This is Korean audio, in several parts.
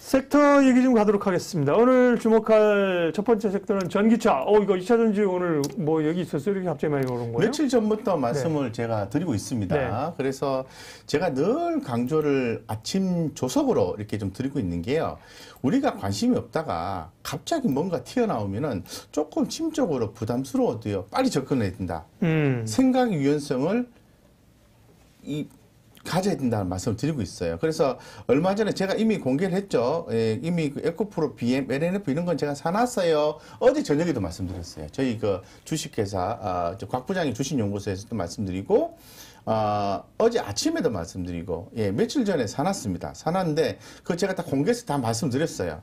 섹터 얘기 좀 가도록 하겠습니다. 오늘 주목할 첫 번째 섹터는 전기차. 이거 2차 전지 오늘 뭐 여기 있었어요? 이렇게 갑자기 많이 오른 거예요? 며칠 전부터 말씀을 제가 드리고 있습니다. 네. 그래서 제가 늘 강조를 아침 조석으로 이렇게 좀 드리고 있는 게요. 우리가 관심이 없다가 갑자기 뭔가 튀어나오면은 조금 심적으로 부담스러워도요. 빨리 접근해야 된다. 생각 유연성을 가져야 된다는 말씀을 드리고 있어요. 그래서 얼마 전에 제가 이미 공개를 했죠. 이미 그 에코프로 BM, LNF 이런 건 제가 사놨어요. 어제 저녁에도 말씀드렸어요. 저희 그 주식회사, 곽 부장이 주식연구소에서도 말씀드리고, 어제 아침에도 말씀드리고, 며칠 전에 사놨습니다. 사놨는데, 그거 제가 다 공개해서 다 말씀드렸어요.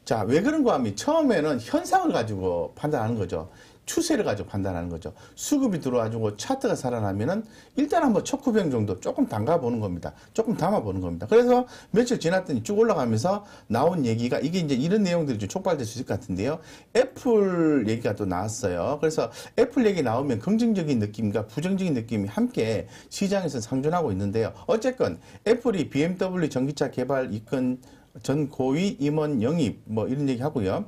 자, 왜 그런가 하면 처음에는 현상을 가지고 판단하는 거죠. 추세를 가지고 판단하는 거죠. 수급이 들어와주고 차트가 살아나면은 일단 한번 척후병 정도 조금 담가보는 겁니다. 조금 담아보는 겁니다. 그래서 며칠 지났더니 쭉 올라가면서 나온 얘기가 이게 이제 이런 내용들이 좀 촉발될 수 있을 것 같은데요. 애플 얘기가 또 나왔어요. 그래서 애플 얘기 나오면 긍정적인 느낌과 부정적인 느낌이 함께 시장에서 상존하고 있는데요. 어쨌건 애플이 BMW 전기차 개발 이권 전 고위 임원 영입 뭐 이런 얘기 하고요.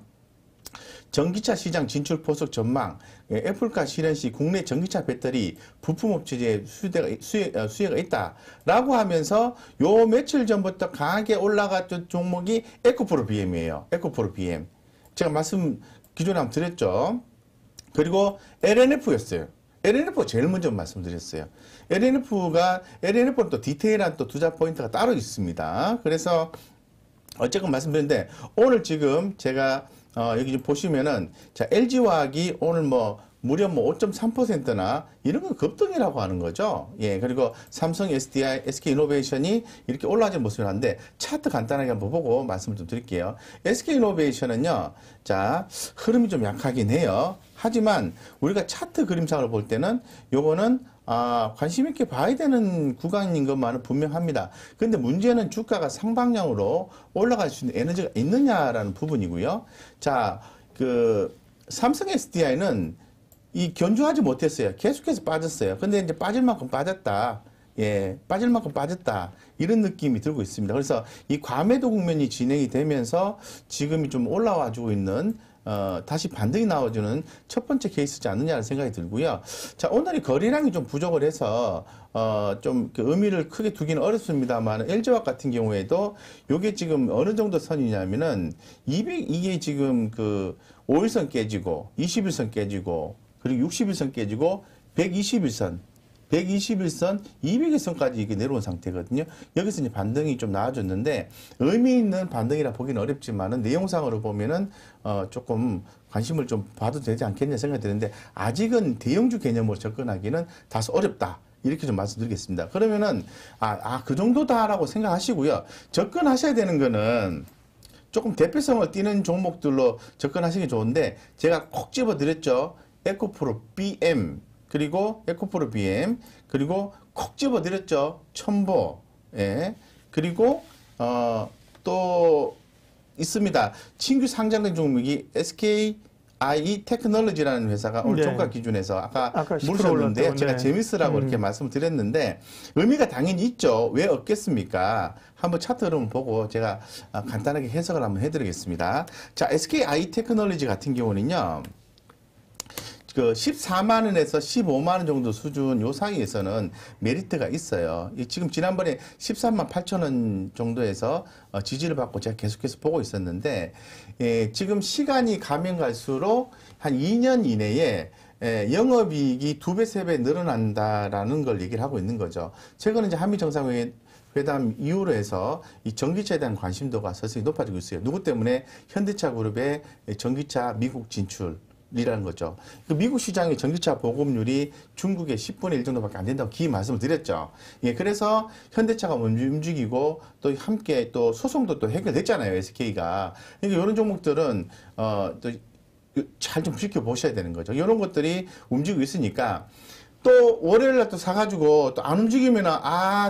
전기차 시장 진출 포석 전망, 애플카 실현 시 국내 전기차 배터리 부품업체의 수혜가 있다라고 하면서 요 며칠 전부터 강하게 올라갔던 종목이 에코프로 BM이에요. 에코프로 BM. 제가 말씀 기존에 한번 드렸죠. 그리고 LNF였어요. LNF 제일 먼저 말씀드렸어요. LNF는 또 디테일한 또 투자 포인트가 따로 있습니다. 그래서 어쨌건 말씀드렸는데 오늘 지금 제가 여기 좀 보시면은, 자, LG화학이 오늘 무려 5.3%나 이런 건 급등이라고 하는 거죠. 그리고 삼성 SDI, SK이노베이션이 이렇게 올라가는 모습을 하는데, 차트 간단하게 한번 보고 말씀을 좀 드릴게요. SK이노베이션은요, 자, 흐름이 좀 약하긴 해요. 하지만 우리가 차트 그림상을 볼 때는 요거는 관심 있게 봐야 되는 구간인 것만은 분명합니다. 근데 문제는 주가가 상방향으로 올라갈 수 있는 에너지가 있느냐라는 부분이고요. 자, 삼성 SDI는 견주하지 못했어요. 계속해서 빠졌어요. 근데 이제 빠질 만큼 빠졌다. 빠질 만큼 빠졌다. 이런 느낌이 들고 있습니다. 그래서 이 과매도 국면이 진행이 되면서 지금이 좀 올라와 주고 있는 다시 반등이 나와주는 첫 번째 케이스지 않느냐는 생각이 들고요. 자, 오늘이 거래량이 좀 부족을 해서, 좀 의미를 크게 두기는 어렵습니다만, LG화학 같은 경우에도 요게 지금 어느 정도 선이냐면은, 이게 지금 5일선 깨지고, 20일선 깨지고, 그리고 60일선 깨지고, 121선, 200일선까지 이게 내려온 상태거든요. 여기서 이제 반등이 좀 나와줬는데, 의미 있는 반등이라 보기는 어렵지만은, 내용상으로 보면은, 조금 관심을 좀 봐도 되지 않겠냐 생각이 드는데, 아직은 대형주 개념으로 접근하기는 다소 어렵다. 이렇게 좀 말씀드리겠습니다. 그러면은, 그 정도다라고 생각하시고요. 접근하셔야 되는 거는, 조금 대표성을 띠는 종목들로 접근하시기 좋은데, 제가 콕 집어드렸죠. 에코프로 BM. 그리고 에코프로 BM, 그리고 콕 집어드렸죠. 첨보, 그리고 또 있습니다. 신규 상장된 종목이 SKI 테크놀로지라는 회사가 오늘 종가 기준에서 아까 물으셨는데 제가 재밌으라고 이렇게 말씀을 드렸는데 의미가 당연히 있죠. 왜 없겠습니까? 한번 차트 흐름을 보고 제가 간단하게 해석을 한번 해드리겠습니다. 자, SKI 테크놀로지 같은 경우는요. 14만 원에서 15만 원 정도 수준 요 사이에서는 메리트가 있어요. 지금 지난번에 13만 8천 원 정도에서 지지를 받고 제가 계속해서 보고 있었는데, 지금 시간이 가면 갈수록 한 2년 이내에 영업이익이 2배, 3배 늘어난다라는 걸 얘기를 하고 있는 거죠. 최근에 이제 한미 정상회담 이후로 해서 이 전기차에 대한 관심도가 서서히 높아지고 있어요. 누구 때문에? 현대차 그룹의 전기차 미국 진출. 이라는 거죠. 미국 시장의 전기차 보급률이 중국의 10분의 1 정도밖에 안 된다고 기 말씀을 드렸죠. 그래서 현대차가 움직이고 또 함께 또 소송도 또 해결됐잖아요. SK가. 그러니까 이런 종목들은 또 잘 좀 지켜보셔야 되는 거죠. 이런 것들이 움직이고 있으니까 또 월요일날 또 사가지고 또 안 움직이면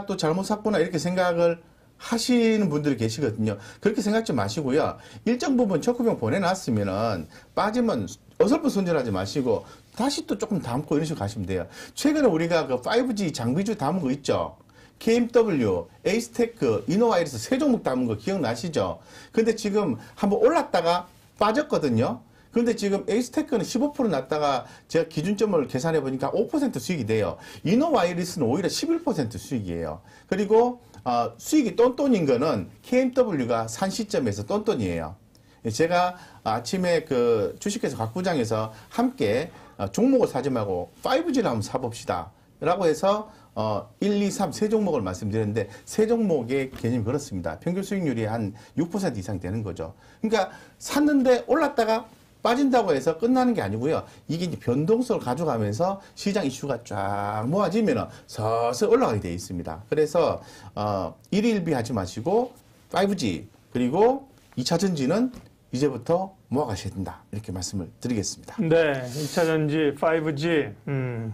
또 잘못 샀구나 이렇게 생각을 하시는 분들이 계시거든요. 그렇게 생각지 마시고요. 일정 부분 척후병 보내놨으면은 빠지면 어설픈 손절하지 마시고 다시 또 조금 담고 이런 식으로 가시면 돼요. 최근에 우리가 5G 장비주 담은 거 있죠. KMW, 에이스테크, 이노와이러스 세 종목 담은 거 기억나시죠? 근데 지금 한번 올랐다가 빠졌거든요. 그런데 지금 에이스테크는 15% 났다가 제가 기준점을 계산해 보니까 5% 수익이 돼요. 이노와이러스는 오히려 11% 수익이에요. 그리고 수익이 똔똔인 거는 KMW가 산 시점에서 똔똔이에요. 제가 아침에 그 주식회사 각부장에서 함께 종목을 사지 말고 5G를 한번 사봅시다. 라고 해서 1, 2, 3 세 종목을 말씀드렸는데 세 종목의 개념이 그렇습니다. 평균 수익률이 한 6% 이상 되는 거죠. 그러니까 샀는데 올랐다가 빠진다고 해서 끝나는 게 아니고요. 이게 이제 변동성을 가져가면서 시장 이슈가 쫙 모아지면 서서히 올라가게 되어 있습니다. 그래서 일일비 하지 마시고 5G 그리고 2차 전지는 이제부터 모아가셔야 된다. 이렇게 말씀을 드리겠습니다. 네, 2차 전지, 5G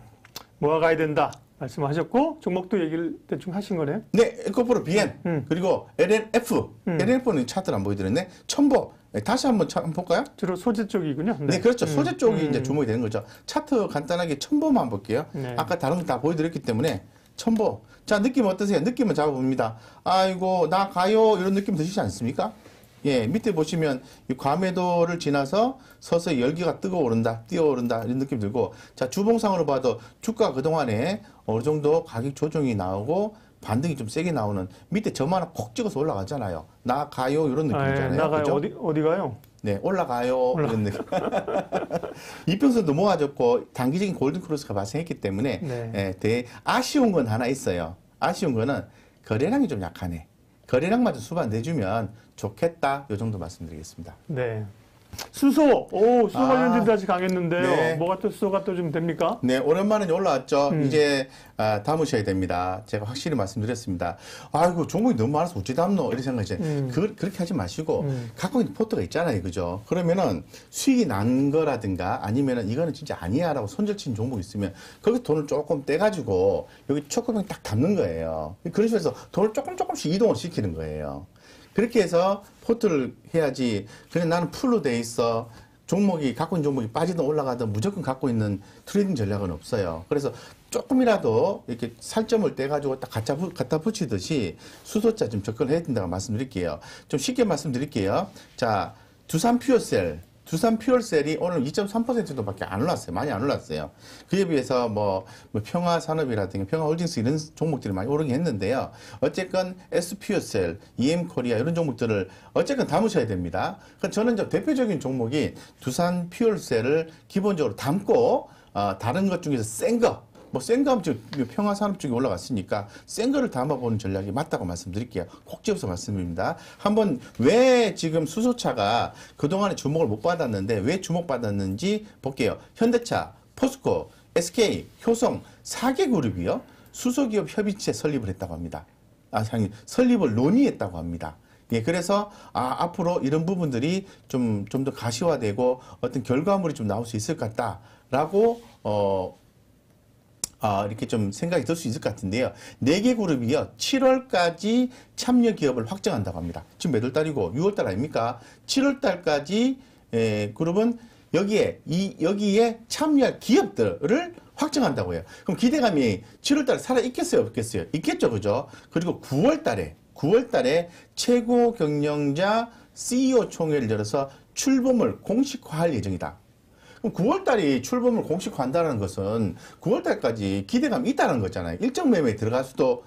모아가야 된다 말씀하셨고 종목도 얘기를 대충 하신 거네요. 네, 에코프로 BM 그리고 LNF, LNF는 차트를 안 보여드렸네. 첨보 다시 한번 볼까요? 주로 소재 쪽이군요. 네, 그렇죠. 소재 쪽이 이제 주목이 되는 거죠. 차트 간단하게 첨보만 볼게요. 네. 아까 다른 거 다 보여드렸기 때문에 첨보. 자, 느낌 어떠세요? 느낌은 잡아봅니다. 아이고, 나 가요. 이런 느낌 드시지 않습니까? 예, 밑에 보시면 이 과매도를 지나서 서서히 열기가 뜨거워오른다, 뛰어오른다 이런 느낌 들고, 자, 주봉상으로 봐도 주가 그동안에 어느 정도 가격 조정이 나오고 반등이 좀 세게 나오는 밑에 점 하나 콕 찍어서 올라가잖아요. 나 가요 이런 느낌이잖아요. 네, 나가요. 그죠? 어디 가요? 네, 올라가요. 이런 느낌. 이평선도 모아졌고 단기적인 골든 크로스가 발생했기 때문에 네. 아쉬운 건 하나 있어요. 아쉬운 거는 거래량이 좀 약하네. 거래량만 좀 수반 내주면 좋겠다. 요 정도 말씀드리겠습니다. 네. 수소, 수소 관련된 다시 강했는데요. 네. 뭐가 또 수소가 또 좀 됩니까? 네, 오랜만에 올라왔죠. 이제 담으셔야 됩니다. 제가 확실히 말씀드렸습니다. 아이고 종목이 너무 많아서 어찌 담노 이런 생각이죠. 그렇게 하지 마시고 갖고 있는 포트가 있잖아요, 그죠? 그러면은 수익이 난 거라든가 아니면은 이거는 진짜 아니야라고 손절친 종목 있으면 거기 돈을 조금 떼가지고 여기 초코병 딱 담는 거예요. 그런 식으로 해서 돈을 조금씩 이동을 시키는 거예요. 그렇게 해서 포트를 해야지 그냥 나는 풀로 돼 있어. 종목이 갖고 있는 종목이 빠지든 올라가든 무조건 갖고 있는 트레이딩 전략은 없어요. 그래서 조금이라도 이렇게 살점을 떼가지고 딱 갖다 붙이듯이 수소자 좀 접근을 해야 된다고 말씀드릴게요. 좀 쉽게 말씀드릴게요. 자, 두산 퓨얼셀이 오늘 2.3%도밖에 안 올랐어요. 많이 안 올랐어요. 그에 비해서 뭐 평화산업이라든가 평화홀딩스 이런 종목들이 많이 오르긴 했는데요. 어쨌건 S퓨얼셀, EM코리아 이런 종목들을 어쨌건 담으셔야 됩니다. 저는 이제 대표적인 종목이 두산 퓨얼셀을 기본적으로 담고 다른 것 중에서 센 거 하면 지금 평화산업 쪽이 올라갔으니까 센 거를 담아보는 전략이 맞다고 말씀드릴게요. 콕 집어서 말씀드립니다. 한번 왜 지금 수소차가 그동안에 주목을 못 받았는데 왜 주목받았는지 볼게요. 현대차, 포스코, SK, 효성 4개 그룹이요. 수소기업 협의체 설립을 했다고 합니다. 설립을 논의했다고 합니다. 예, 그래서 앞으로 이런 부분들이 좀 더 가시화되고 어떤 결과물이 좀 나올 수 있을 것 같다라고 이렇게 좀 생각이 들 수 있을 것 같은데요. 4개 그룹이요. 7월까지 참여 기업을 확정한다고 합니다. 지금 몇 월 달이고 6월 달 아닙니까? 7월 달까지 그룹은 여기에 참여할 기업들을 확정한다고 해요. 그럼 기대감이 7월 달에 살아 있겠어요, 없겠어요? 있겠죠, 그죠? 그리고 9월 달에 최고 경영자 CEO 총회를 열어서 출범을 공식화할 예정이다. 그럼 9월달이 출범을 공식화한다는 것은 9월달까지 기대감이 있다는 거잖아요. 일정 매매에 들어갈 수도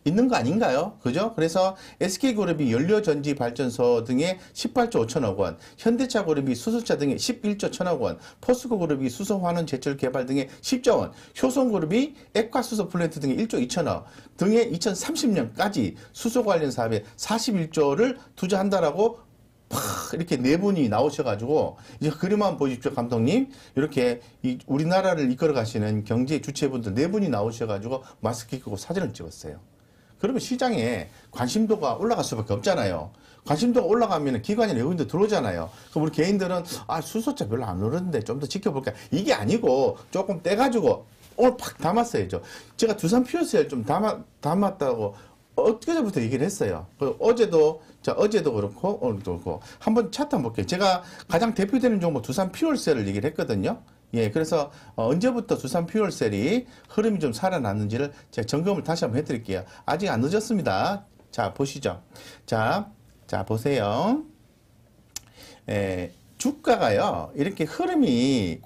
있는 거 아닌가요? 그죠? 그래서 SK그룹이 연료전지 발전소 등에 18조 5천억 원, 현대차그룹이 수소차 등에 11조 1천억 원, 포스코그룹이 수소환원 제철 개발 등에 10조 원, 효성그룹이 액화수소 플랜트 등에 1조 2천억 등의 2030년까지 수소 관련 사업에 41조를 투자한다라고 이렇게 네 분이 나오셔가지고 이제 그림만 보십시오, 감독님. 이렇게 우리나라를 이끌어 가시는 경제 주체분들 네 분이 나오셔가지고 마스크 끼고 사진을 찍었어요. 그러면 시장에 관심도가 올라갈 수밖에 없잖아요. 관심도가 올라가면 기관이나 외국인들 들어오잖아요. 그럼 우리 개인들은 수소차 별로 안 오르는데 좀 더 지켜볼까? 이게 아니고 조금 떼가지고 오늘 팍 담았어야죠. 제가 두산 퓨어셀 좀 담았다고 엊그제부터 얘기를 했어요. 어제도 그렇고 오늘도 그렇고 한번 차트 한번 볼게요. 제가 가장 대표되는 종목 두산 퓨얼셀을 얘기를 했거든요. 예, 그래서 언제부터 두산 퓨얼셀이 흐름이 좀 살아났는지를 제가 점검을 다시 한번 해드릴게요. 아직 안 늦었습니다. 자, 보시죠. 자, 보세요. 주가가요, 이렇게 흐름이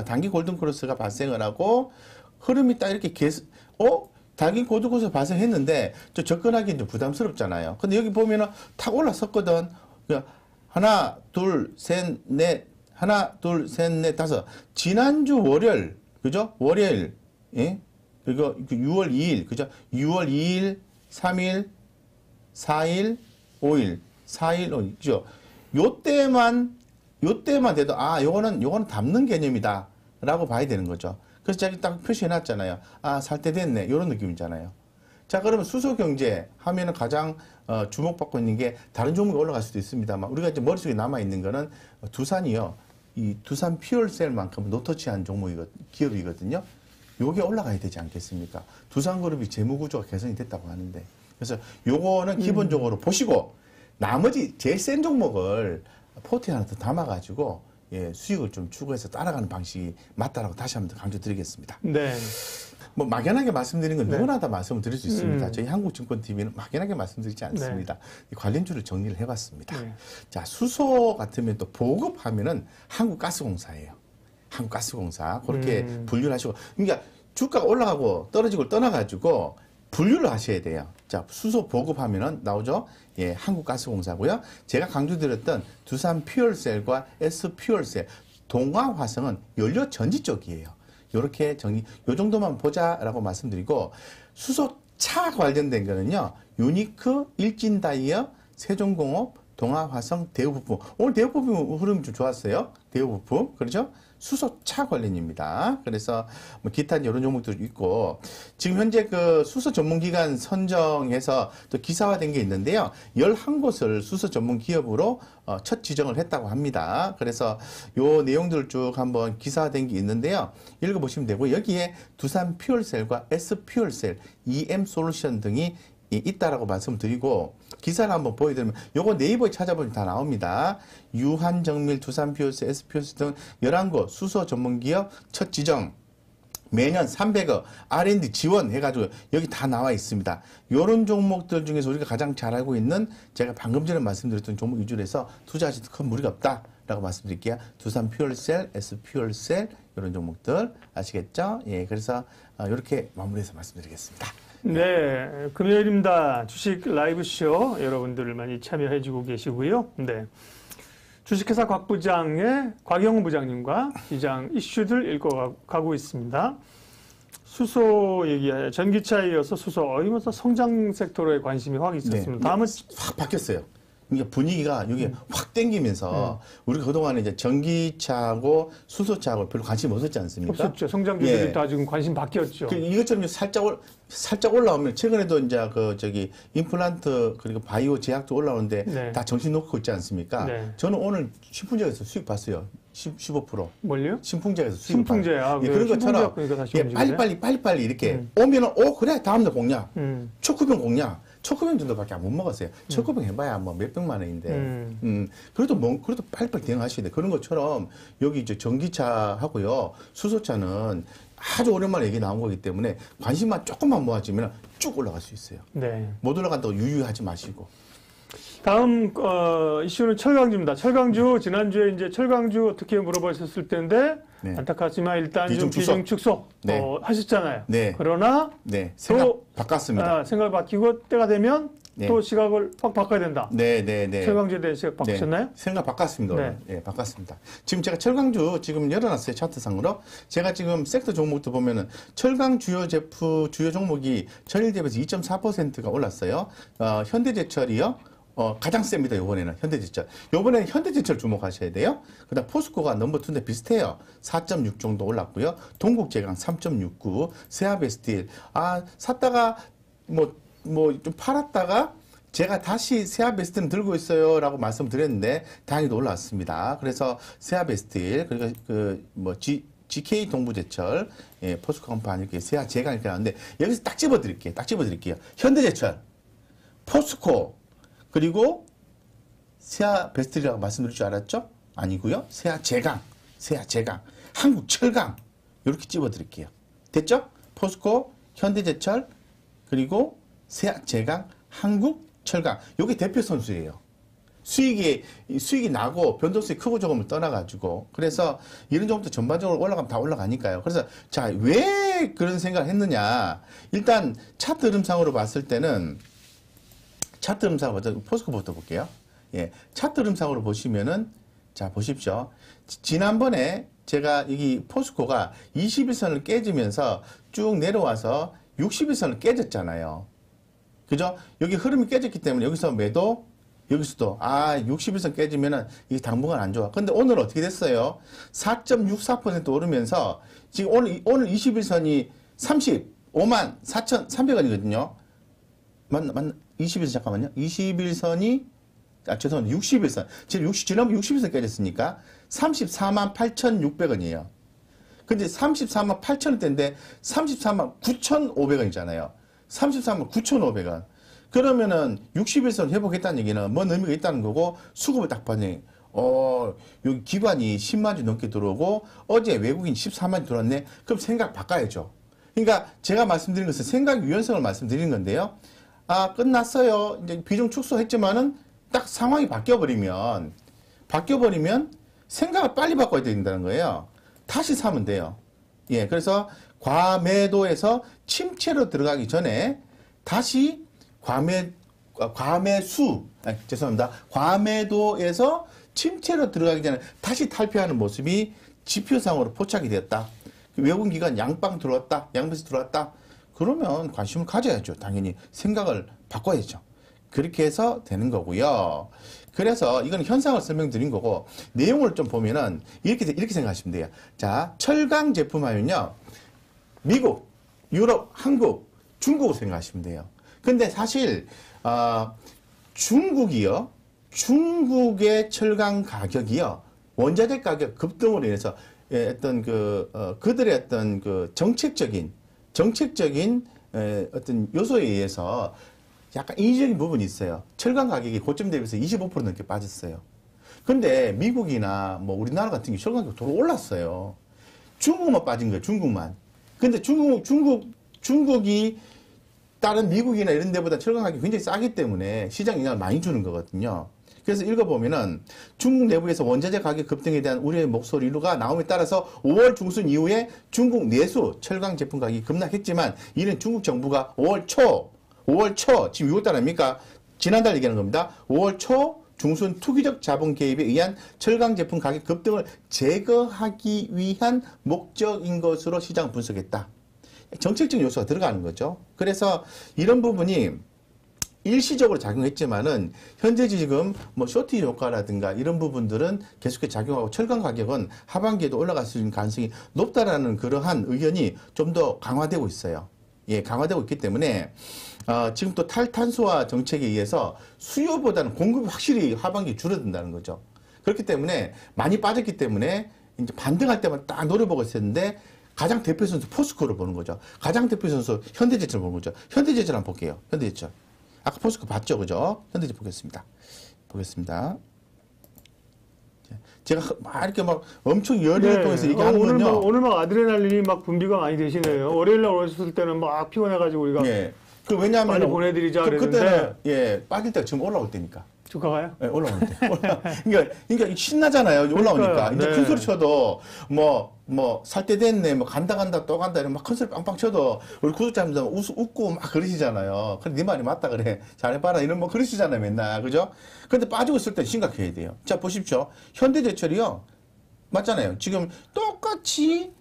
단기 골든크로스가 발생을 하고, 흐름이 딱 이렇게 단기 골든크로스가 발생했는데, 좀 접근하기 좀 부담스럽잖아요. 근데 여기 보면은 탁 올라섰거든. 하나, 둘, 셋, 넷, 다섯. 지난주 월요일, 그죠? 월요일, 예? 그리고 6월 2일, 그죠? 6월 2일, 3일, 4일, 5일, 4일, 5일, 그죠? 요때만 돼도, 요거는 담는 개념이다. 라고 봐야 되는 거죠. 그래서 제가 딱 표시해놨잖아요. 살 때 됐네. 요런 느낌이잖아요. 자, 그러면 수소경제 하면은 가장 주목받고 있는 게 다른 종목이 올라갈 수도 있습니다만, 우리가 이제 머릿속에 남아있는 거는 두산이요. 이 두산 퓨얼셀만큼 노터치한 기업이거든요. 요게 올라가야 되지 않겠습니까? 두산그룹이 재무구조가 개선이 됐다고 하는데. 그래서 요거는 기본적으로 보시고, 나머지 제일 센 종목을 포트에 하나 더 담아가지고, 예, 수익을 좀 추구해서 따라가는 방식이 맞다라고 다시 한번 강조드리겠습니다. 네. 뭐 막연하게 말씀드리는 건 네. 누구나 다 말씀을 드릴 수 있습니다. 저희 한국증권TV는 막연하게 말씀드리지 않습니다. 이 관련주를 정리를 해봤습니다. 네. 자, 수소 같으면 또 보급하면은 한국가스공사예요. 한국가스공사. 그렇게 분류를 하시고. 그러니까 주가가 올라가고 떨어지고 떠나가지고 분류를 하셔야 돼요. 자, 수소 보급하면은 나오죠? 예, 한국가스공사고요. 제가 강조드렸던 두산 퓨얼셀과 S퓨얼셀, 동아화성은 연료 전지 쪽이에요. 요렇게 요 정도만 보자라고 말씀드리고, 수소차 관련된 거는요, 유니크, 일진다이어, 세종공업, 동아화성, 대우부품. 오늘 대우부품 흐름이 좀 좋았어요. 대우부품. 그렇죠? 수소차 관련입니다. 그래서 뭐 기타 이런 종목도 있고, 지금 현재 그 수소 전문기관 선정해서 또 기사화된 게 있는데요. 11곳을 수소 전문 기업으로 첫 지정을 했다고 합니다. 그래서 요 내용들을 쭉 한번 기사화된 게 있는데요. 읽어보시면 되고, 여기에 두산 퓨얼셀과 S퓨얼셀, EM솔루션 등이 있다라고 말씀드리고, 기사를 한번 보여드리면, 요거 네이버에 찾아보면 다 나옵니다. 유한정밀, 두산퓨얼스, S퓨얼스 등 11곳 수소 전문기업 첫 지정, 매년 300억 R&D 지원해가지고 여기 다 나와 있습니다. 요런 종목들 중에서 우리가 가장 잘 알고 있는, 제가 방금 전에 말씀드렸던 종목 위주로 해서 투자하셔도 큰 무리가 없다라고 말씀드릴게요. 두산퓨얼셀, S퓨얼셀, 요런 종목들 아시겠죠? 예, 그래서 이렇게 마무리해서 말씀드리겠습니다. 네, 금요일입니다. 주식 라이브쇼 여러분들 많이 참여해주고 계시고요. 네. 주식회사 곽 부장의 곽영훈 부장님과 시장 이슈들 읽어가고 있습니다. 수소 얘기하여 전기차에 이어서 수소 어이면서 성장 섹터로의 관심이 확 있었습니다. 네. 다음은 확 바뀌었어요. 그러니까 분위기가 이게 확 땡기면서 우리가 그동안에 이제 전기차하고 수소차하고 별로 관심이 없었지 않습니까? 없었죠. 성장주들이 예. 다 지금 관심 바뀌었죠. 이것처럼 살짝 올라오면, 최근에도 이제 임플란트 그리고 바이오 제약도 올라오는데 네. 다 정신 놓고 있지 않습니까? 네. 저는 오늘 신풍제에서 수익 봤어요. 15%. 뭘요? 신풍제에서 수익 신풍제. 예, 그런 것처럼 예, 빨리빨리 이렇게 오면은 그래 다음날 공략. 초코병 공략. 초코병 정도밖에 못 먹었어요. 초코병 해봐야 뭐 몇백만 원인데. 그래도 빨리빨리 대응하셔야 돼. 그런 것처럼 여기 이제 전기차하고요, 수소차는 아주 오랜만에 얘기 나온 거기 때문에 관심만 조금만 모아지면 쭉 올라갈 수 있어요. 네. 못 올라간다고 유유하지 마시고. 다음 이슈는 철강주입니다. 철강주 지난주에 이제 철강주 어떻게 물어보셨을 텐데 네. 안타깝지만 일단 좀 비중 비중 축소 네. 하셨잖아요. 네. 그러나 네, 생각 바꿨습니다. 생각 바뀌고 때가 되면 네. 또 시각을 확 바꿔야 된다. 네. 철강주에 대해 시각 바꾸셨나요? 네, 생각 바꿨습니다. 오늘. 네, 바꿨습니다. 지금 제가 철강주 지금 열어놨어요. 차트상으로. 제가 지금 섹터 종목도 보면은 철강 주요 종목이 전일 대비해서 2.4%가 올랐어요. 현대제철이요. 가장 셉니다. 요번에는 현대제철. 요번에는 현대제철 주목하셔야 돼요. 그다음 포스코가 넘버2인데 비슷해요. 4.6 정도 올랐고요. 동국제강 3.69, 세아베스틸. 샀다가 좀 팔았다가 제가 다시 세아베스틸은 들고 있어요 라고 말씀드렸는데 다행히도 올라왔습니다. 그래서 세아베스틸, 그리고 GK 동부제철, 예, 포스코 컴파니 이렇게 세아제강 이렇게 나왔는데 여기서 딱 집어드릴게요. 현대제철, 포스코, 그리고 세아베스틸이라고 말씀드릴 줄 알았죠? 아니고요. 세아제강. 한국철강 이렇게 집어드릴게요. 됐죠? 포스코, 현대제철, 그리고 세아제강, 한국철강. 이게 대표 선수예요. 수익이 나고 변동성이 크고 적음을 떠나가지고. 그래서 이런 정도 전반적으로 올라가면 다 올라가니까요. 그래서 자, 왜 그런 생각을 했느냐. 일단 차트 흐름상으로 봤을 때는 차트 흐름상으로 포스코부터 볼게요. 예, 차트 흐름상으로 보시면은 자, 보십시오. 지난번에 제가 여기 포스코가 21선을 깨지면서 쭉 내려와서 61선을 깨졌잖아요. 그죠? 여기 흐름이 깨졌기 때문에 여기서 매도, 여기서도 61선 깨지면은 이게 당분간 안 좋아. 근데 오늘 어떻게 됐어요? 4.64% 오르면서 지금 오늘 21선이 35만 4,300원이거든요. 맞나? 21선 잠깐만요. 21선이 죄송합니다. 61선. 지금 지난번 61선 깨졌으니까 34만 8,600원이에요. 근데 34만 8천원대인데 34만 9,500원이잖아요. 34만 9,500원. 그러면은 61선 회복했다는 얘기는 뭔 의미가 있다는 거고, 수급을 딱 봤더니 여기 기관이 10만 주 넘게 들어오고 어제 외국인 14만 주 들어왔네. 그럼 생각 바꿔야죠. 그러니까 제가 말씀드린 것은 생각 유연성을 말씀드리는 건데요. 끝났어요. 이제 비중 축소했지만은 딱 상황이 바뀌어버리면 생각을 빨리 바꿔야 된다는 거예요. 다시 사면 돼요. 예, 그래서 과매도에서 침체로 들어가기 전에 다시 과매도에서 침체로 들어가기 전에 다시 탈피하는 모습이 지표상으로 포착이 되었다. 외국인 기관 양방 들어왔다. 양배수 들어왔다. 그러면 관심을 가져야죠. 당연히 생각을 바꿔야죠. 그렇게 해서 되는 거고요. 그래서 이건 현상을 설명드린 거고, 내용을 좀 보면은 이렇게 생각하시면 돼요. 자, 철강 제품 하면요, 미국, 유럽, 한국, 중국을 생각하시면 돼요. 근데 사실 중국의 철강 가격이요, 원자재 가격 급등으로 인해서 그들의 어떤 정책적인 어떤 요소에 의해서 약간 인위적인 부분이 있어요. 철강 가격이 고점 대비해서 25% 넘게 빠졌어요. 근데 미국이나 뭐 우리나라 같은 경우 철강 가격 도로 올랐어요. 중국만 빠진 거예요. 중국만. 근데 중국이 다른 미국이나 이런 데보다 철강 가격이 굉장히 싸기 때문에 시장 영향을 많이 주는 거거든요. 그래서 읽어보면은 중국 내부에서 원자재 가격 급등에 대한 우려의 목소리가 나옴에 따라서 5월 중순 이후에 중국 내수 철강 제품 가격이 급락했지만, 이는 중국 정부가 5월 초 지금 6월달 아닙니까? 지난달 얘기하는 겁니다. 5월 초 중순 투기적 자본 개입에 의한 철강 제품 가격 급등을 제거하기 위한 목적인 것으로 시장 분석했다. 정책적 요소가 들어가는 거죠. 그래서 이런 부분이 일시적으로 작용했지만은 현재 지금 뭐 쇼티 효과라든가 이런 부분들은 계속해서 작용하고, 철강 가격은 하반기에도 올라갈 수 있는 가능성이 높다라는 그러한 의견이 좀 더 강화되고 있어요. 예, 강화되고 있기 때문에 지금 또 탈탄소화 정책에 의해서 수요보다는 공급이 확실히 하반기에 줄어든다는 거죠. 그렇기 때문에 많이 빠졌기 때문에 이제 반등할 때만 딱 노려보고 있었는데, 가장 대표 선수 포스코를 보는 거죠. 가장 대표 선수 현대제철을 보는 거죠. 현대제철 한번 볼게요. 현대제철. 아까 포스코 봤죠, 그죠? 현대제철 보겠습니다. 제가 이렇게 엄청 열의를 통해서 얘기하는 건요. 오늘 아드레날린이 분비가 많이 되시네요. 월요일날 오셨을 때는 피곤해가지고 우리가 왜냐하면 빨리 보내드리자 그때는 빠질 때가 지금 올라올 때니까. 주가가요? 네, 올라올 때. 그러니까 신나잖아요. 올라오니까. 이제 큰 소리 쳐도 살 때 됐네, 간다 또 간다 이런 큰 소리 빵빵 쳐도 우리 구독자님들 웃고 막 그러시잖아요. 그래, 네 말이 맞다 그래. 잘해봐라 이런 그러시잖아요, 맨날. 그죠? 근데 빠지고 있을 때 심각해야 돼요. 자, 보십시오. 현대제철이요. 맞잖아요. 지금 똑같이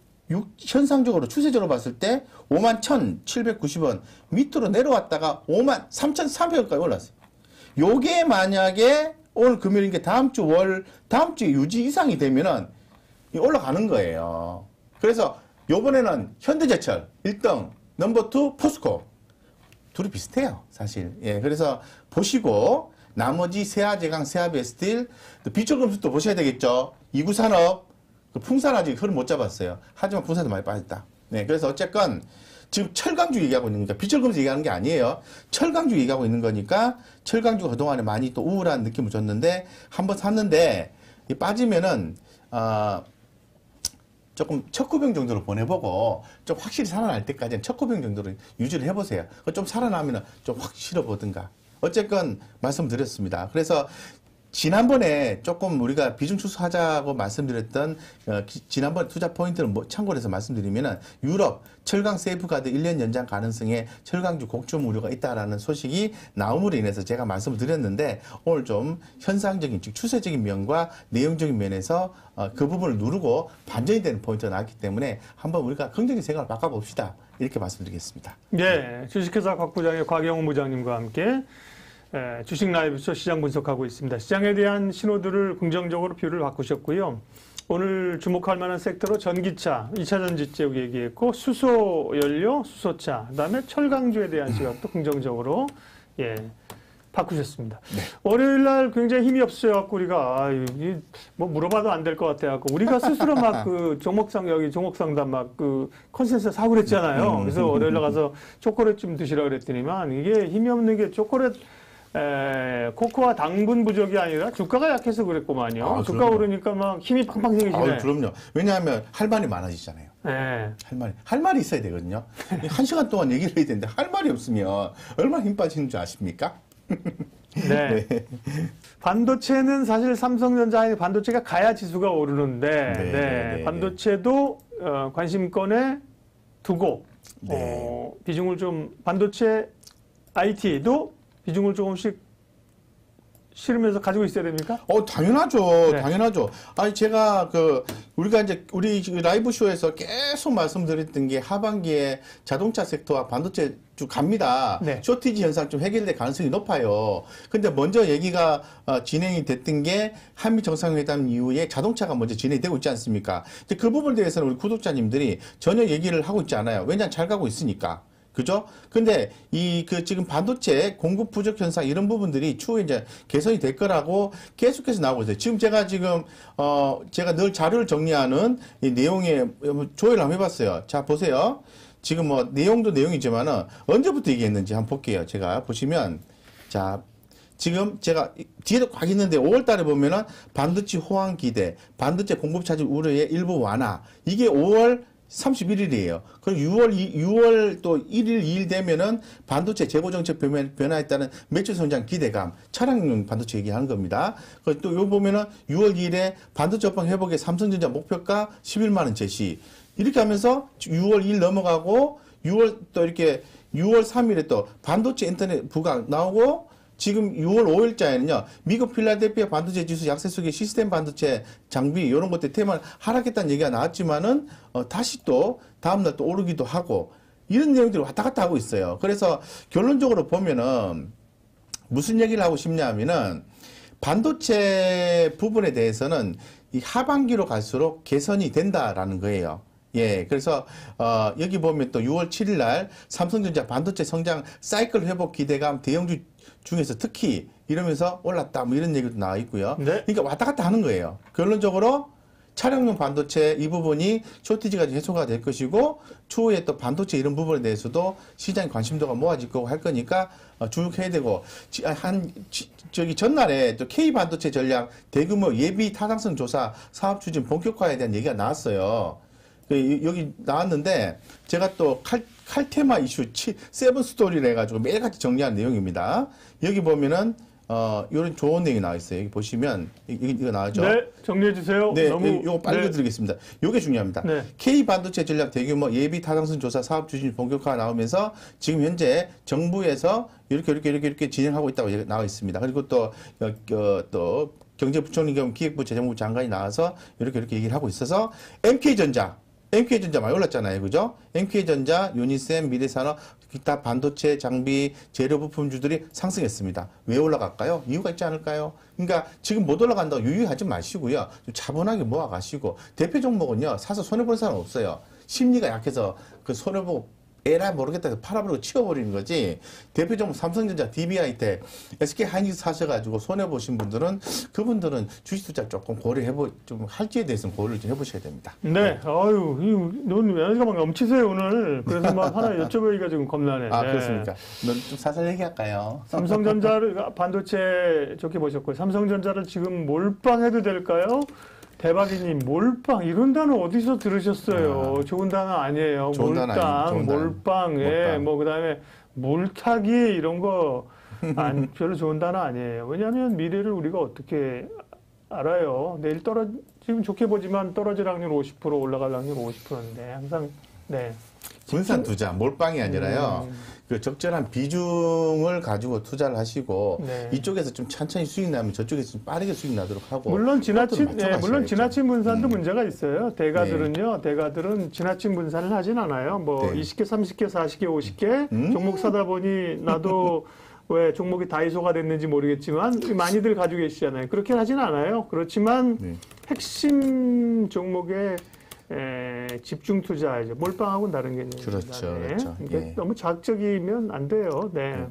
현상적으로 추세적으로 봤을 때 51,790원 밑으로 내려왔다가 53,300원까지 올랐어요. 요게 만약에 오늘 금요일인 게 다음 주 유지 이상이 되면은 올라가는 거예요. 그래서 요번에는 현대제철 1등, 넘버 2 포스코. 둘이 비슷해요, 사실. 예, 그래서 보시고 나머지 세아제강, 세아베스틸, 비철금속도 보셔야 되겠죠. 이구산업, 풍산 아직 흐름 못 잡았어요. 하지만 풍산도 많이 빠졌다. 네, 그래서 어쨌건 지금 철강주 얘기하고 있는 거니까 비철금속 얘기하는 게 아니에요. 철강주 얘기하고 있는 거니까 철강주가 그동안에 많이 또 우울한 느낌을 줬는데 한번 샀는데 빠지면은 조금 척구병 정도로 보내보고 좀 확실히 살아날 때까지는 척구병 정도로 유지를 해보세요. 좀 살아나면은 좀 확 실어보든가. 어쨌건 말씀드렸습니다. 그래서 지난번에 조금 우리가 비중 축소하자고 말씀드렸던 지난번 투자 포인트는 참고로 해서 말씀드리면은 유럽 철강 세이프가드 1년 연장 가능성에 철강주 곡점 우려가 있다라는 소식이 나옴으로 인해서 제가 말씀을 드렸는데 오늘 좀 현상적인 즉 추세적인 면과 내용적인 면에서 그 부분을 누르고 반전이 되는 포인트가 나왔기 때문에 한번 우리가 긍정적인 생각을 바꿔봅시다. 이렇게 말씀드리겠습니다. 네, 주식회사 곽 부장의 곽영우 부장님과 함께 주식 라이브쇼 시장 분석하고 있습니다. 시장에 대한 신호들을 긍정적으로 뷰를 바꾸셨고요. 오늘 주목할 만한 섹터로 전기차, 2차 전지 쪽 얘기했고 수소연료, 수소차, 그다음에 철강주에 대한 시각도 긍정적으로 바꾸셨습니다. 네. 월요일 날 굉장히 힘이 없어갖고 우리가 뭐 물어봐도 안 될 것 같아갖고 우리가 스스로 막 그 종목상담 막 그 컨센서스 사고 그랬잖아요. 그래서 월요일 날 가서 초콜릿 좀 드시라 그랬더니만 이게 힘이 없는 게 초콜릿 코코아 당분 부족이 아니라 주가가 약해서 그랬구만요. 주가 오르니까 막 힘이 팡팡 생기시네. 그럼요. 왜냐하면 할 말이 많아지잖아요. 네. 할 말이 있어야 되거든요. 1시간 동안 얘기를 해야 되는데 할 말이 없으면 얼마나 힘 빠지는 줄 아십니까? 네. 네. 반도체는 사실 삼성전자 반도체가 가야 지수가 오르는데 반도체도 관심권에 두고 비중을 좀 반도체 IT도 비중을 조금씩 실으면서 가지고 있어야 됩니까? 당연하죠. 당연하죠. 아니, 제가 우리가 이제 우리 라이브 쇼에서 계속 말씀드렸던 게 하반기에 자동차 섹터와 반도체 쭉 갑니다. 네. 쇼티지 현상 좀 해결될 가능성이 높아요. 근데 먼저 얘기가 진행이 됐던 게 한미 정상회담 이후에 자동차가 먼저 진행이 되고 있지 않습니까? 근데 그 부분에 대해서는 우리 구독자님들이 전혀 얘기를 하고 있지 않아요. 왜냐하면 잘 가고 있으니까. 그죠? 근데 지금 반도체 공급 부족 현상 이런 부분들이 추후에 이제 개선이 될 거라고 계속해서 나오고 있어요. 지금 제가 늘 자료를 정리하는 이 내용에 조회를 한번 해봤어요. 자, 보세요. 지금 내용도 내용이지만은 언제부터 얘기했는지 한번 볼게요. 제가 보시면, 자, 지금 제가 뒤에도 꽉 있는데 5월 달에 보면은 반도체 호황 기대, 반도체 공급 차질 우려의 일부 완화. 이게 5월 31일이에요. 그럼 6월 또 1일, 2일 되면은 반도체 재고 정책 변화에 따른 매출 성장 기대감, 차량용 반도체 얘기하는 겁니다. 또 요 보면은 6월 2일에 반도체 업황 회복의 삼성전자 목표가 11만 원 제시. 이렇게 하면서 6월 2일 넘어가고 6월 3일에 또 반도체 인터넷 부각 나오고 지금 6월 5일자에는요, 미국 필라델피아 반도체 지수 약세 속의 시스템 반도체 장비, 이런 것들 테마를 하락했다는 얘기가 나왔지만은, 다시 또, 다음날 또 오르기도 하고, 이런 내용들이 왔다 갔다 하고 있어요. 그래서 결론적으로 보면은, 무슨 얘기를 하고 싶냐 하면은, 반도체 부분에 대해서는 이 하반기로 갈수록 개선이 된다라는 거예요. 예, 그래서 여기 보면 또 6월 7일 날 삼성전자 반도체 성장 사이클 회복 기대감 대형주 중에서 특히 이러면서 올랐다 뭐 이런 얘기도 나와 있고요. 네. 그러니까 왔다 갔다 하는 거예요. 결론적으로 차량용 반도체 이 부분이 쇼티지가 해소가 될 것이고 추후에 또 반도체 이런 부분에 대해서도 시장 관심도가 모아질 거고 할 거니까 주목해야 되고 전날에 또 K 반도체 전략 대규모 예비 타당성 조사 사업 추진 본격화에 대한 얘기가 나왔어요. 여기 나왔는데 제가 또 칼테마 이슈 세븐 스토리를 해가지고 매일같이 정리한 내용입니다. 여기 보면은 이런 좋은 내용이 나와 있어요. 여기 보시면 이거 나오죠. 네, 정리해 주세요. 네, 이거 빨리 드리겠습니다. 이게 중요합니다. 네. K 반도체 전략 대규모 예비 타당성 조사 사업 추진 본격화 나오면서 지금 현재 정부에서 이렇게 진행하고 있다고 나와 있습니다. 그리고 또 경제부총리 겸 기획부 재정부 장관이 나와서 이렇게 얘기를 하고 있어서 MK전자 많이 올랐잖아요. 그죠? MK전자, 유니셈, 미래산업, 기타 반도체 장비, 재료 부품주들이 상승했습니다. 왜 올라갈까요? 이유가 있지 않을까요? 그러니까 지금 못 올라간다고 유유하지 마시고요. 좀 차분하게 모아가시고 대표 종목은요. 사서 손해보는 사람 없어요. 심리가 약해서 그 손해보고 에라 모르겠다 해서 팔아버리고 치워버리는 거지. 대표 종목 삼성전자, DB하이텍, SK하이닉스 사셔가지고 손해보신 분들은 그분들은 주식 투자 조금 좀 할지에 대해서는 고려를 좀 해보셔야 됩니다. 네. 아유, 넌 에너지가 막 넘치세요, 오늘. 그래서 막 하나 여쭤보기가 지금 겁나네. 아, 그렇습니까? 넌 좀 사설 얘기할까요? 삼성전자를 반도체 좋게 보셨고요. 삼성전자를 지금 몰빵해도 될까요? 대박이님 몰빵 이런 단어 어디서 들으셨어요? 좋은 단어 아니에요. 좋은 단어 아니에요. 몰빵, 좋은 단어. 몰빵, 예, 몰빵. 뭐 그다음에 몰타기 이런 거 별로 좋은 단어 아니에요. 왜냐하면 미래를 우리가 어떻게 알아요? 내일 지금 좋게 보지만 떨어질 확률 50% 올라갈 확률 50%인데 항상 네. 분산 투자, 몰빵이 아니라요. 그 적절한 비중을 가지고 투자를 하시고 네. 이쪽에서 좀 천천히 수익 나면 저쪽에서 좀 빠르게 수익 나도록 하고 물론 지나친 맞춰가셔야죠. 물론 지나친 분산도 문제가 있어요. 대가들은 지나친 분산을 하진 않아요. 뭐 네. 20개, 30개, 40개, 50개 종목 사다 보니 나도 왜 종목이 다이소가 됐는지 모르겠지만 많이들 가지고 계시잖아요. 그렇게 하진 않아요. 그렇지만 네. 핵심 종목에 집중 투자하죠. 몰빵하고는 다른 개념입니다. 그렇죠, 네. 그렇죠. 그러니까 예. 너무 자극적이면 안 돼요. 네.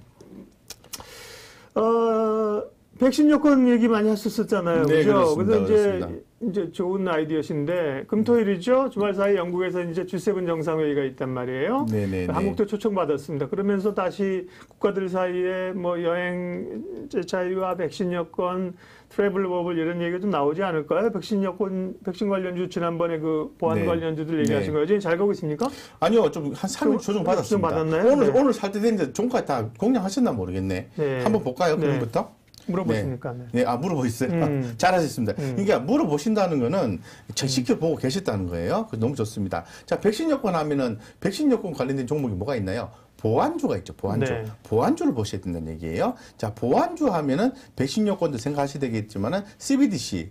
백신 여권 얘기 많이 하셨었잖아요. 네, 그죠? 그렇습니다, 그래서 그렇습니다. 이제 좋은 아이디어신데, 금토일이죠? 주말 사이 영국에서 이제 G7 정상회의가 있단 말이에요. 네네네. 한국도 초청받았습니다. 그러면서 다시 국가들 사이에 뭐 여행 자유와 백신 여권, 트래블 버블 이런 얘기가 좀 나오지 않을까요? 백신 여권, 백신 관련주 지난번에 그 보안 네. 관련주들 얘기하신 네. 거예요. 여전히 잘 가고 있습니까? 아니요, 좀 한 3일 조정 받았습니다. 조정 받았나요? 오늘 살 때 됐는데 종가에 다 공략하셨나 모르겠네. 네. 한번 볼까요? 네. 그럼부터? 물어보십니까? 네. 네, 물어보셨어요. 잘하셨습니다. 그러니까 물어보신다는 거는 지켜보고 계셨다는 거예요. 너무 좋습니다. 자, 백신 여권 하면은 백신 여권 관련된 종목이 뭐가 있나요? 보안주가 있죠, 보안주. 네. 보안주를 보셔야 된다는 얘기예요. 자, 보안주 하면은 백신 여권도 생각하셔야 되겠지만은 CBDC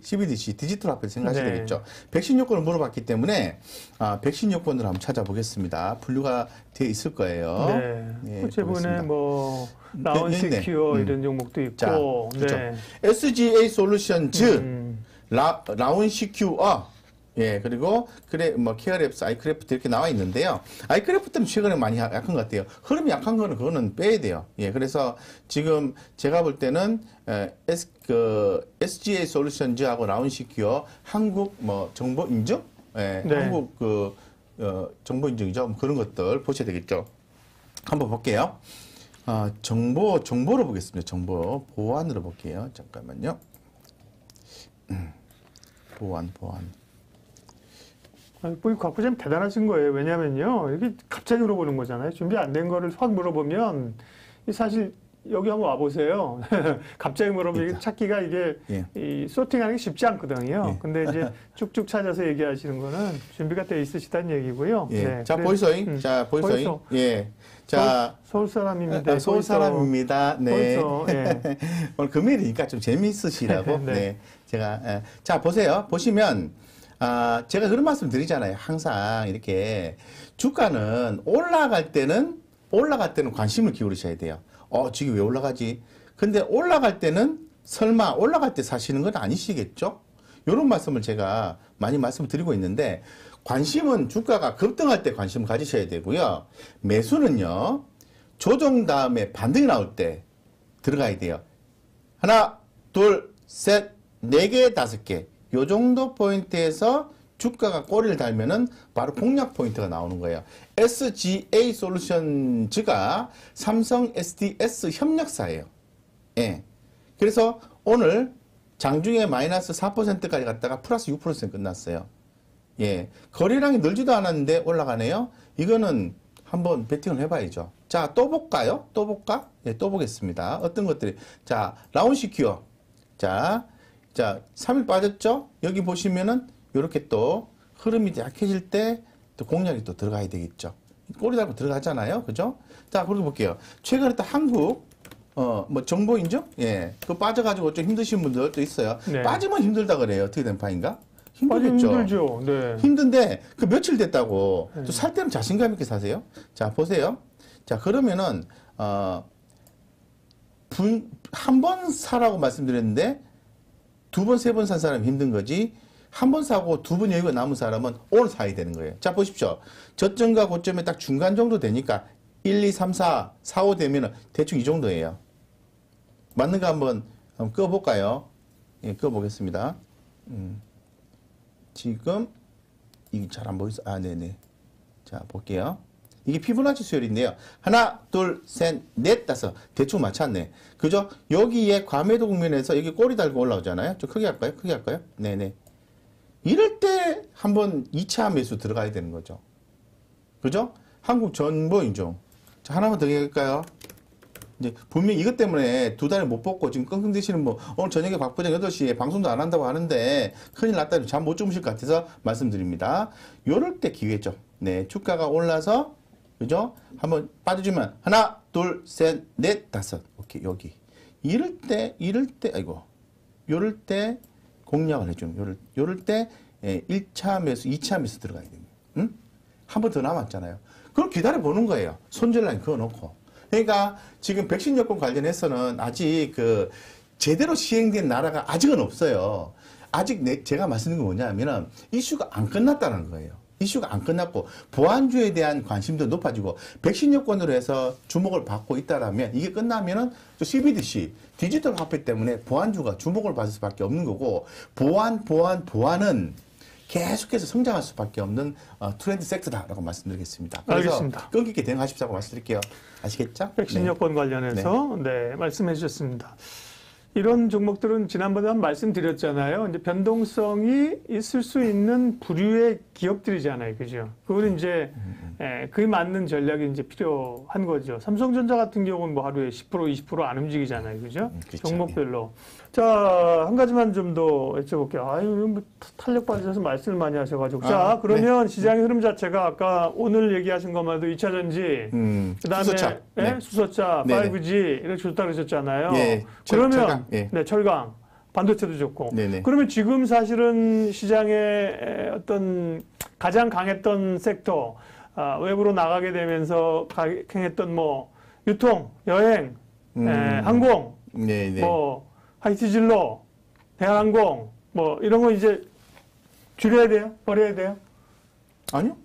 디지털 화폐 생각하셔야 네. 되겠죠. 백신 여권을 물어봤기 때문에 백신 여권을 한번 찾아보겠습니다. 분류가 되어 있을 거예요. 네. 네, 최근에 보겠습니다. 뭐 네, 라운 네, 네. 시큐어 이런 종목도 있고, 자, 그렇죠. 네. SGA 솔루션즈, 라운 시큐어, 예, 그리고 뭐 케어랩스, 아이크래프트 이렇게 나와 있는데요. 아이크래프트는 최근에 많이 약한 것 같아요. 흐름이 약한 거는 그거는 빼야 돼요. 예, 그래서 지금 제가 볼 때는 SGA 솔루션즈하고 라운 시큐어, 한국 뭐 정보 인증, 예, 네. 한국 정보 인증이죠. 뭐 그런 것들 보셔야 되겠죠. 한번 볼게요. 정보로 보겠습니다. 정보 보안으로 볼게요. 잠깐만요. 보안. 뭐 곽부장님 대단하신 거예요. 왜냐면요. 이게 갑자기 물어보는 거잖아요. 준비 안 된 거를 확 물어보면 사실 여기 한번 와보세요. 갑자기 물어보면 찾기가 이게 예. 이 소팅하는 게 쉽지 않거든요. 예. 근데 이제 쭉쭉 찾아서 얘기하시는 거는 준비가 돼 있으시다는 얘기고요. 예. 네. 자, 그래- 보이소잉. 자, 보이소잉. 보이소. 예. 자, 서울 사람입니다. 서울 사람입니다. 네. 보이소. 예. 오늘 금요일이니까 좀 재미있으시라고. 네. 네. 제가, 자, 보세요. 보시면, 제가 그런 말씀 드리잖아요. 항상 이렇게 주가는 올라갈 때는 관심을 기울이셔야 돼요. 지금 왜 올라가지? 근데 올라갈 때는 설마 올라갈 때 사시는 건 아니시겠죠? 이런 말씀을 제가 많이 말씀을 드리고 있는데, 관심은 주가가 급등할 때 관심을 가지셔야 되고요. 매수는요, 조정 다음에 반등이 나올 때 들어가야 돼요. 하나, 둘, 셋, 네 개, 다섯 개. 요 정도 포인트에서 주가가 꼬리를 달면은 바로 공략 포인트가 나오는 거예요. SGA 솔루션즈가 삼성 SDS 협력사예요. 예. 그래서 오늘 장중에 마이너스 4%까지 갔다가 플러스 6% 끝났어요. 예. 거래량이 늘지도 않았는데 올라가네요. 이거는 한번 베팅을 해봐야죠. 자, 또 볼까요? 또 볼까? 예, 또 보겠습니다. 어떤 것들이. 자, 라운 시큐어. 자, 3일 빠졌죠? 여기 보시면은 이렇게 또 흐름이 약해질 때 또 공략이 또 들어가야 되겠죠. 꼬리 달고 들어가잖아요. 그죠? 자, 그리고 볼게요. 최근에 또 한국, 뭐 정보 인증? 예. 그 빠져가지고 좀 힘드신 분들도 있어요. 네. 빠지면 힘들다 그래요. 어떻게 된 파인가? 빠지면 힘들겠죠. 힘들죠. 네. 힘든데 그 며칠 됐다고 또 살 때는 자신감 있게 사세요. 자, 보세요. 자, 그러면은 한 번 사라고 말씀드렸는데 두 번, 세 번 산 사람이 힘든 거지. 한 번 사고 두 번 여유가 남은 사람은 오늘 사야 되는 거예요. 자, 보십시오. 저점과 고점에 딱 중간 정도 되니까 1, 2, 3, 4, 4, 5 되면은 대충 이 정도예요. 맞는가 한번 꺼볼까요? 예, 꺼보겠습니다. 지금 이게 잘 안 보이죠? 네네. 자, 볼게요. 이게 피보나치 수열인데요. 하나, 둘, 셋, 넷, 다섯. 대충 맞췄네. 그죠? 여기에 과매도 국면에서 여기 꼬리 달고 올라오잖아요. 좀 크게 할까요? 크게 할까요? 네네. 이럴 때 한번 2차 매수 들어가야 되는 거죠. 그죠? 한국전보인종. 자, 하나만 더 얘기할까요? 이제 분명히 이것 때문에 두 달을 못 뽑고 지금 끙끙 대시는 뭐 오늘 저녁에 박 부장 8시에 방송도 안 한다고 하는데 큰일 났다. 잠 못 주무실 것 같아서 말씀드립니다. 요럴 때 기회죠. 네, 주가가 올라서 그죠? 한번 빠져주면 하나, 둘, 셋, 넷, 다섯. 오케이, 여기. 이럴 때 아이고. 요럴 때 공략을 해주는 요럴 때 1차 매수, 2차 매수 들어가야 됩니다. 응? 한 번 더 남았잖아요. 그걸 기다려 보는 거예요. 손절라인 그어놓고. 그러니까 지금 백신 여권 관련해서는 아직 그 제대로 시행된 나라가 아직은 없어요. 아직 제가 말씀드린 게 뭐냐면은 이슈가 안 끝났다는 거예요. 이슈가 안 끝났고 보안주에 대한 관심도 높아지고 백신 여권으로 해서 주목을 받고 있다라면 이게 끝나면은 또 CBDC 디지털 화폐 때문에 보안주가 주목을 받을 수밖에 없는 거고 보안은 계속해서 성장할 수밖에 없는 트렌드 섹터다라고 말씀드리겠습니다. 그래서 알겠습니다. 끈기 있게 대응하십사고 말씀드릴게요. 아시겠죠? 백신 네. 여권 관련해서 네, 말씀해 주셨습니다. 이런 종목들은 지난번에 한 말씀드렸잖아요. 이제 변동성이 있을 수 있는 부류의 기업들이잖아요. 그죠? 그거는 이제 그에 맞는 전략이 이제 필요한 거죠. 삼성전자 같은 경우는 뭐 하루에 10%, 20% 안 움직이잖아요. 그죠? 그렇죠. 종목별로. 자, 한 가지만 좀 더 여쭤볼게요. 아유, 뭐 탄력 받으셔서 말씀을 많이 하셔가지고. 자, 그러면 시장의 흐름 자체가 아까 오늘 얘기하신 것만 해도 2차 전지, 그다음에 수소차. 네? 수소차, 네네. 5G 이렇게 좋다 그러셨잖아요. 예, 그러면 철강, 예. 네, 철강, 반도체도 좋고. 네네. 그러면 지금 사실은 시장의 어떤 가장 강했던 섹터, 외부로 나가게 되면서 강했던 뭐 유통, 여행, 항공, 네네. 뭐 하이티진로, 대한항공, 뭐 이런 거 이제 줄여야 돼요? 버려야 돼요? 아니요.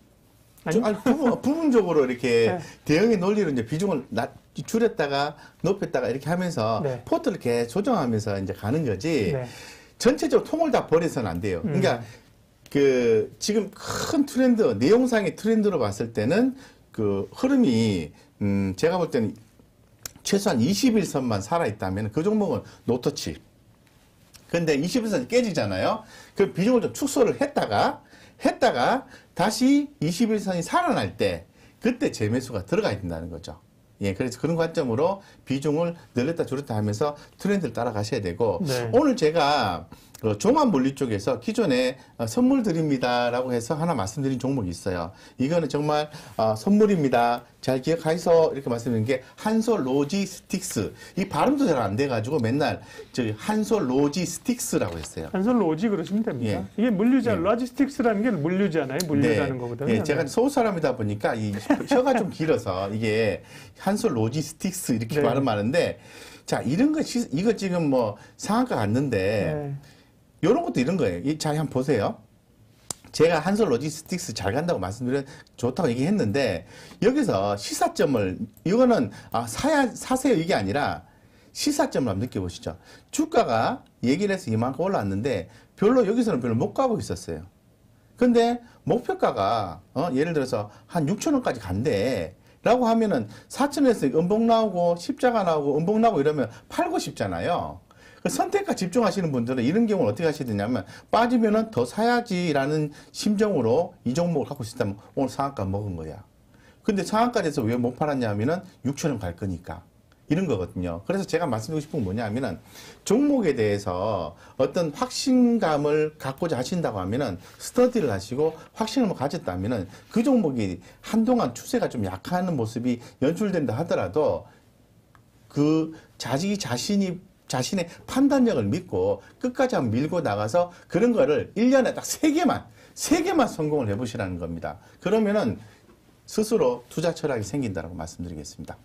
아니요? 아니, 부분적으로 이렇게 네. 대응의 논리로 이제 비중을 줄였다가 높였다가 이렇게 하면서 네. 포트를 이렇게 조정하면서 이제 가는 거지. 네. 전체적으로 통을 다 버려서는 안 돼요. 그러니까 그 지금 큰 트렌드, 내용상의 트렌드로 봤을 때는 그 흐름이 제가 볼 때는 최소한 21선만 살아있다면 그 종목은 노터치. 근데 21선이 깨지잖아요. 그 비중을 좀 축소를 했다가 다시 21선이 살아날 때 그때 재매수가 들어가야 된다는 거죠. 예, 그래서 그런 관점으로 비중을 늘렸다 줄였다 하면서 트렌드를 따라가셔야 되고 네. 오늘 제가 종합 물리 쪽에서 기존에 선물 드립니다라고 해서 하나 말씀드린 종목이 있어요. 이거는 정말 선물입니다. 잘 기억하이소 이렇게 말씀드린 게 한솔 로지스틱스. 이 발음도 잘 안 돼가지고 맨날 저기 한솔 로지스틱스라고 했어요. 한솔 로지 그러시면 됩니다. 예. 이게 물류자, 로지스틱스라는 게 물류잖아요. 물류라는 거거든요. 예, 제가 서울 사람이다 보니까 이 혀가 좀 길어서 이게 한솔 로지스틱스 이렇게 네. 발음하는데 자 이런 거 이거 지금 뭐 상한가 갔는데 네. 이런 것도 이런 거예요. 잘 한번 보세요. 제가 한솔 로지스틱스 잘 간다고 말씀드려 좋다고 얘기했는데 여기서 시사점을 이거는 사세요 이게 아니라 시사점을 한번 느껴보시죠. 주가가 얘기를 해서 이만큼 올랐는데 여기서는 별로 못 가고 있었어요. 근데 목표가가 예를 들어서 한 6,000원까지 간대. 라고 하면은 4,000원에서 음봉 나오고 십자가 나오고 음봉 나오고 이러면 팔고 싶잖아요. 선택과 집중하시는 분들은 이런 경우는 어떻게 하셔야 되냐면 빠지면은 더 사야지라는 심정으로 이 종목을 갖고 있었다면 오늘 상한가 먹은 거야. 근데 상한가에서 왜 못 팔았냐 하면은 6,000원 갈 거니까. 이런 거거든요. 그래서 제가 말씀드리고 싶은 건 뭐냐 하면은 종목에 대해서 어떤 확신감을 갖고자 하신다고 하면은 스터디를 하시고 확신을 가졌다면은 그 종목이 한동안 추세가 좀 약한 모습이 연출된다 하더라도 그 자신의 판단력을 믿고 끝까지 한번 밀고 나가서 그런 거를 1년에 딱 3개만 성공을 해보시라는 겁니다. 그러면은 스스로 투자 철학이 생긴다고 말씀드리겠습니다.